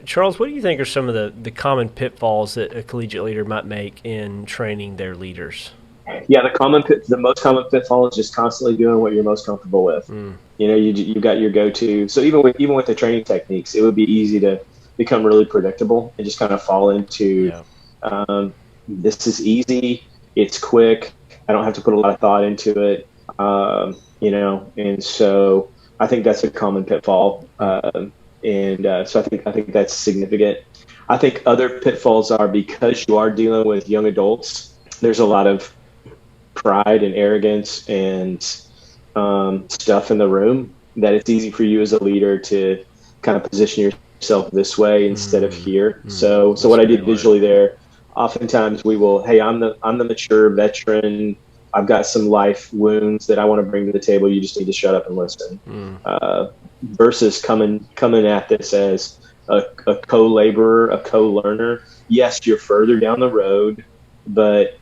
Charles, what do you think are some of the common pitfalls that a collegiate leader might make in training their leaders? Yeah, the most common pitfall is just constantly doing what you're most comfortable with. Mm, You got your go-to. So even with the training techniques, it would be easy to become really predictable and just kind of fall into, yeah. this is easy, it's quick, I don't have to put a lot of thought into it. And so I think that's a common pitfall. And so I think that's significant. I think other pitfalls are because you are dealing with young adults. There's a lot of pride and arrogance and stuff in the room that it's easy for you as a leader to kind of position yourself this way instead of here. So That's what a I great did word. visually there, oftentimes we will, hey, I'm the mature veteran. I've got some life wounds that I want to bring to the table. You just need to shut up and listen. Mm, Versus coming at this as a co-laborer, a co-learner. Yes, you're further down the road, but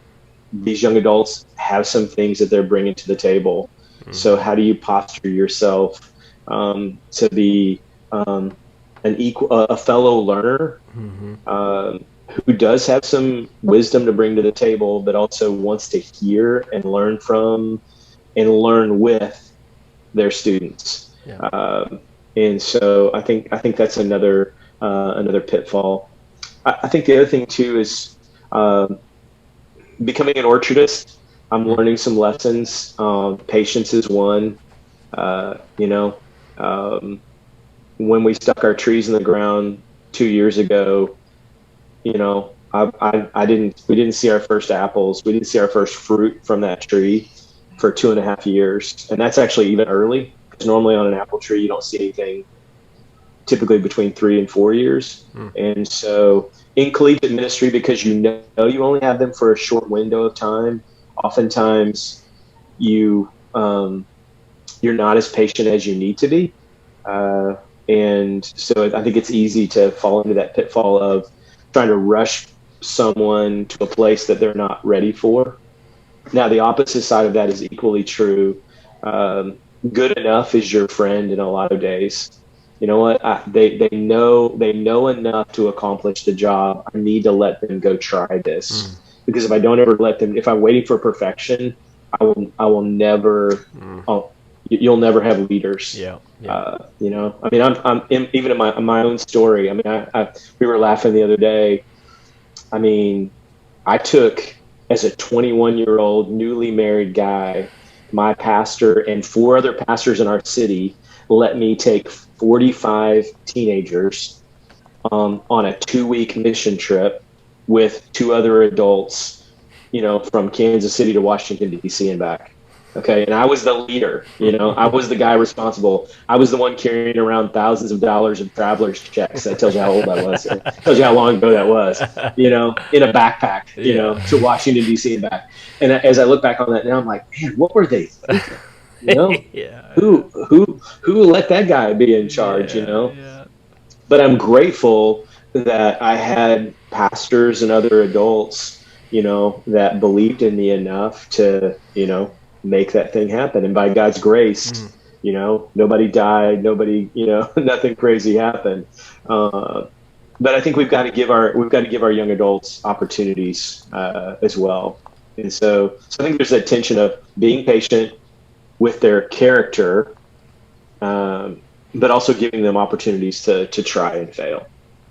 these young adults have some things that they're bringing to the table. So how do you posture yourself to be a fellow learner mm-hmm. who does have some wisdom to bring to the table, but also wants to hear and learn from and learn with their students. Yeah. And so I think that's another pitfall. I think the other thing too is becoming an orchardist. I'm learning some lessons. Patience is one. Uh, you know, um, when we stuck our trees in the ground 2 years ago, we didn't see our first apples. We didn't see our first fruit from that tree for 2.5 years, and that's actually even early because normally on an apple tree you don't see anything typically between 3 and 4 years. Mm, And so in collegiate ministry, because you only have them for a short window of time, oftentimes you you're not as patient as you need to be. And so I think it's easy to fall into that pitfall of trying to rush someone to a place that they're not ready for. Now, the opposite side of that is equally true. Good enough is your friend in a lot of days. You know what? They know enough to accomplish the job. I need to let them go try mm, this because if I don't ever let them, if I'm waiting for perfection, I will never. mm. You'll never have leaders. Yeah. Yeah. I mean, even in my own story. I mean, we were laughing the other day. I mean, I took as a 21-year-old newly married guy, my pastor and four other pastors in our city let me take 45 teenagers on a 2-week mission trip with two other adults, from Kansas City to Washington, D.C. and back. Okay. And I was the leader, I was the guy responsible. I was the one carrying around thousands of dollars in traveler's checks. That tells you how old I was. It tells you how long ago that was, in a backpack, Yeah. to Washington, D.C. and back. And as I look back on that now, I'm like, man, what were they thinking? You know, Yeah. who let that guy be in charge, Yeah. Yeah. But I'm grateful that I had pastors and other adults, that believed in me enough to, make that thing happen. And by God's grace, Mm. nobody died, nobody, nothing crazy happened. But I think we've got to give our young adults opportunities as well. And so I think there's that tension of being patient with their character, but also giving them opportunities to try and fail.